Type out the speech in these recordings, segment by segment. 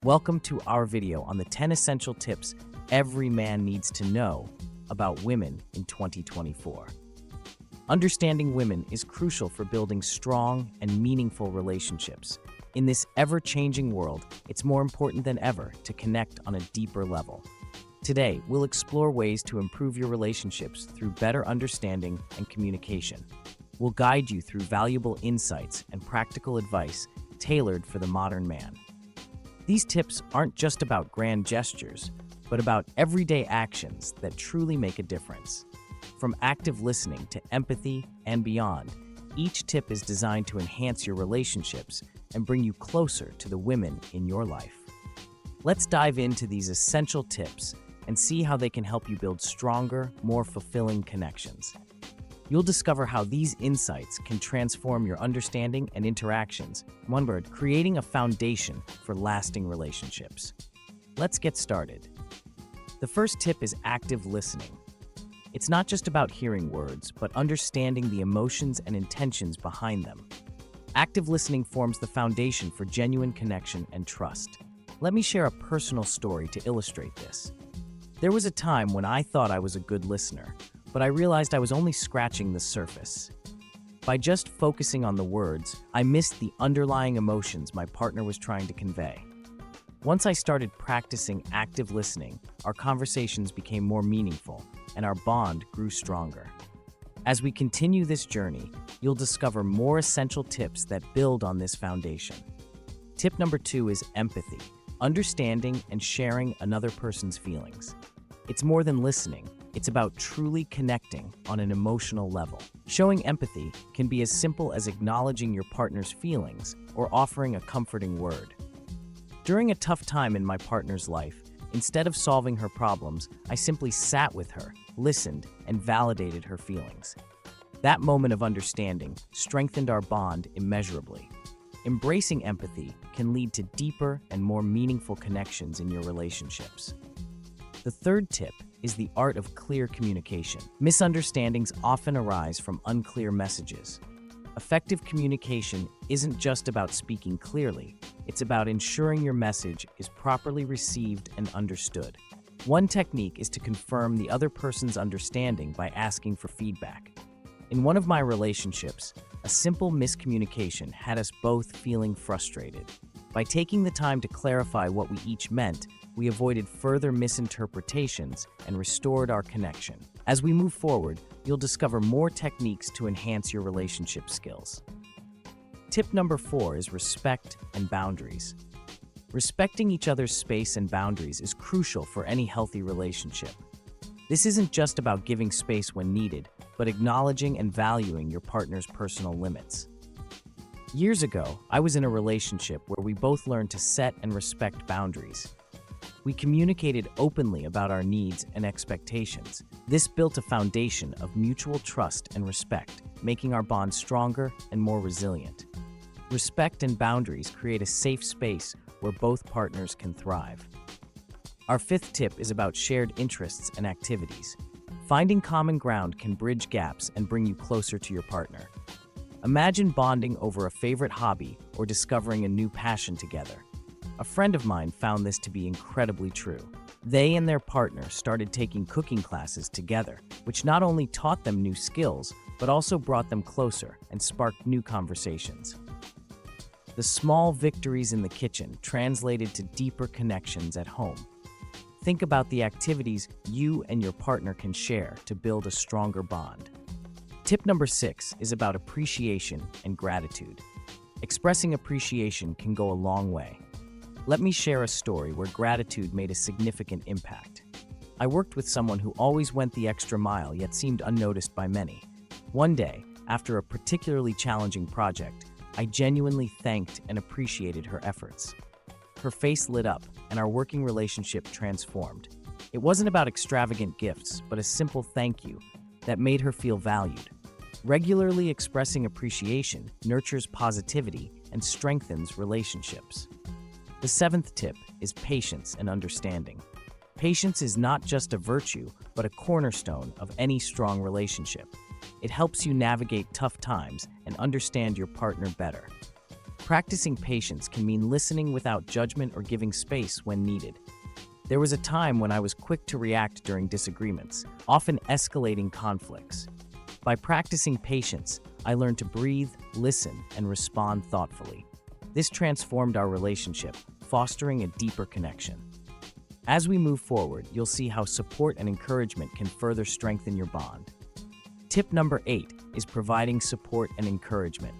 Welcome to our video on the 10 essential tips every man needs to know about women in 2024. Understanding women is crucial for building strong and meaningful relationships. In this ever-changing world, it's more important than ever to connect on a deeper level. Today, we'll explore ways to improve your relationships through better understanding and communication. We'll guide you through valuable insights and practical advice tailored for the modern man. These tips aren't just about grand gestures, but about everyday actions that truly make a difference. From active listening to empathy and beyond, each tip is designed to enhance your relationships and bring you closer to the women in your life. Let's dive into these essential tips and see how they can help you build stronger, more fulfilling connections. You'll discover how these insights can transform your understanding and interactions. One word, creating a foundation for lasting relationships. Let's get started. The first tip is active listening. It's not just about hearing words, but understanding the emotions and intentions behind them. Active listening forms the foundation for genuine connection and trust. Let me share a personal story to illustrate this. There was a time when I thought I was a good listener, but I realized I was only scratching the surface. By just focusing on the words, I missed the underlying emotions my partner was trying to convey. Once I started practicing active listening, our conversations became more meaningful, and our bond grew stronger. As we continue this journey, you'll discover more essential tips that build on this foundation. Tip number 2 is empathy, understanding and sharing another person's feelings. It's more than listening. It's about truly connecting on an emotional level. Showing empathy can be as simple as acknowledging your partner's feelings or offering a comforting word. During a tough time in my partner's life, instead of solving her problems, I simply sat with her, listened, and validated her feelings. That moment of understanding strengthened our bond immeasurably. Embracing empathy can lead to deeper and more meaningful connections in your relationships. The third tip is the art of clear communication. Misunderstandings often arise from unclear messages. Effective communication isn't just about speaking clearly, it's about ensuring your message is properly received and understood. One technique is to confirm the other person's understanding by asking for feedback. In one of my relationships, a simple miscommunication had us both feeling frustrated. By taking the time to clarify what we each meant, we avoided further misinterpretations and restored our connection. As we move forward, you'll discover more techniques to enhance your relationship skills. Tip number 4 is respect and boundaries. Respecting each other's space and boundaries is crucial for any healthy relationship. This isn't just about giving space when needed, but acknowledging and valuing your partner's personal limits. Years ago, I was in a relationship where we both learned to set and respect boundaries. We communicated openly about our needs and expectations. This built a foundation of mutual trust and respect, making our bond stronger and more resilient. Respect and boundaries create a safe space where both partners can thrive. Our fifth tip is about shared interests and activities. Finding common ground can bridge gaps and bring you closer to your partner. Imagine bonding over a favorite hobby or discovering a new passion together. A friend of mine found this to be incredibly true. They and their partner started taking cooking classes together, which not only taught them new skills, but also brought them closer and sparked new conversations. The small victories in the kitchen translated to deeper connections at home. Think about the activities you and your partner can share to build a stronger bond. Tip number 6 is about appreciation and gratitude. Expressing appreciation can go a long way. Let me share a story where gratitude made a significant impact. I worked with someone who always went the extra mile yet seemed unnoticed by many. One day, after a particularly challenging project, I genuinely thanked and appreciated her efforts. Her face lit up, and our working relationship transformed. It wasn't about extravagant gifts, but a simple thank you that made her feel valued. Regularly expressing appreciation nurtures positivity and strengthens relationships. The 7th tip is patience and understanding. Patience is not just a virtue, but a cornerstone of any strong relationship. It helps you navigate tough times and understand your partner better. Practicing patience can mean listening without judgment or giving space when needed. There was a time when I was quick to react during disagreements, often escalating conflicts. By practicing patience, I learned to breathe, listen, and respond thoughtfully. This transformed our relationship, fostering a deeper connection. As we move forward, you'll see how support and encouragement can further strengthen your bond. Tip number 8 is providing support and encouragement.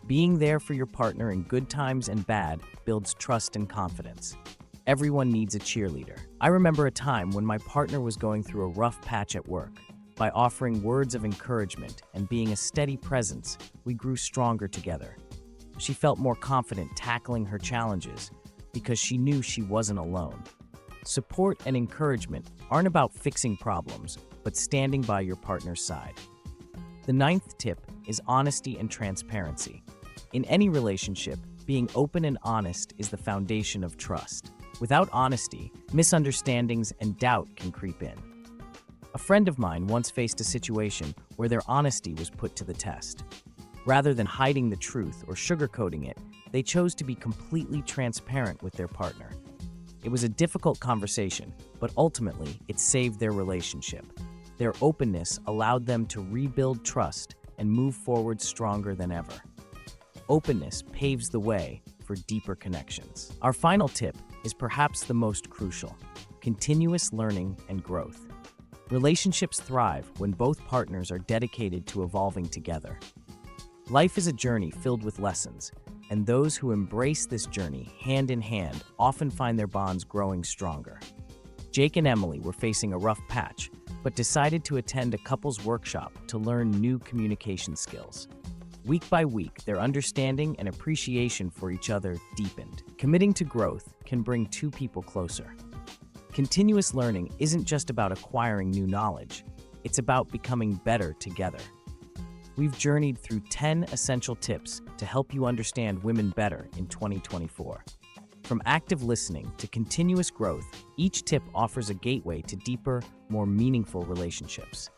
Being there for your partner in good times and bad builds trust and confidence. Everyone needs a cheerleader. I remember a time when my partner was going through a rough patch at work. By offering words of encouragement and being a steady presence, we grew stronger together. She felt more confident tackling her challenges because she knew she wasn't alone. Support and encouragement aren't about fixing problems, but standing by your partner's side. The 9th tip is honesty and transparency. In any relationship, being open and honest is the foundation of trust. Without honesty, misunderstandings and doubt can creep in. A friend of mine once faced a situation where their honesty was put to the test. Rather than hiding the truth or sugarcoating it, they chose to be completely transparent with their partner. It was a difficult conversation, but ultimately it saved their relationship. Their openness allowed them to rebuild trust and move forward stronger than ever. Openness paves the way for deeper connections. Our final tip is perhaps the most crucial: continuous learning and growth. Relationships thrive when both partners are dedicated to evolving together. Life is a journey filled with lessons, and those who embrace this journey hand in hand often find their bonds growing stronger. Jake and Emily were facing a rough patch, but decided to attend a couples workshop to learn new communication skills. Week by week, their understanding and appreciation for each other deepened. Committing to growth can bring two people closer. Continuous learning isn't just about acquiring new knowledge, it's about becoming better together. We've journeyed through 10 essential tips to help you understand women better in 2024. From active listening to continuous growth, each tip offers a gateway to deeper, more meaningful relationships.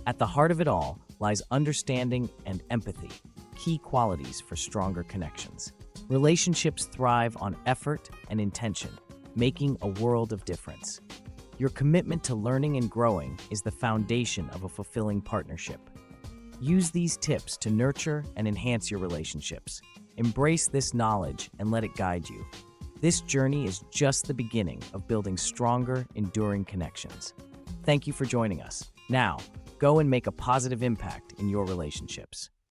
At the heart of it all lies understanding and empathy, key qualities for stronger connections. Relationships thrive on effort and intention, making a world of difference. Your commitment to learning and growing is the foundation of a fulfilling partnership. Use these tips to nurture and enhance your relationships. Embrace this knowledge and let it guide you. This journey is just the beginning of building stronger, enduring connections. Thank you for joining us. Now, go and make a positive impact in your relationships.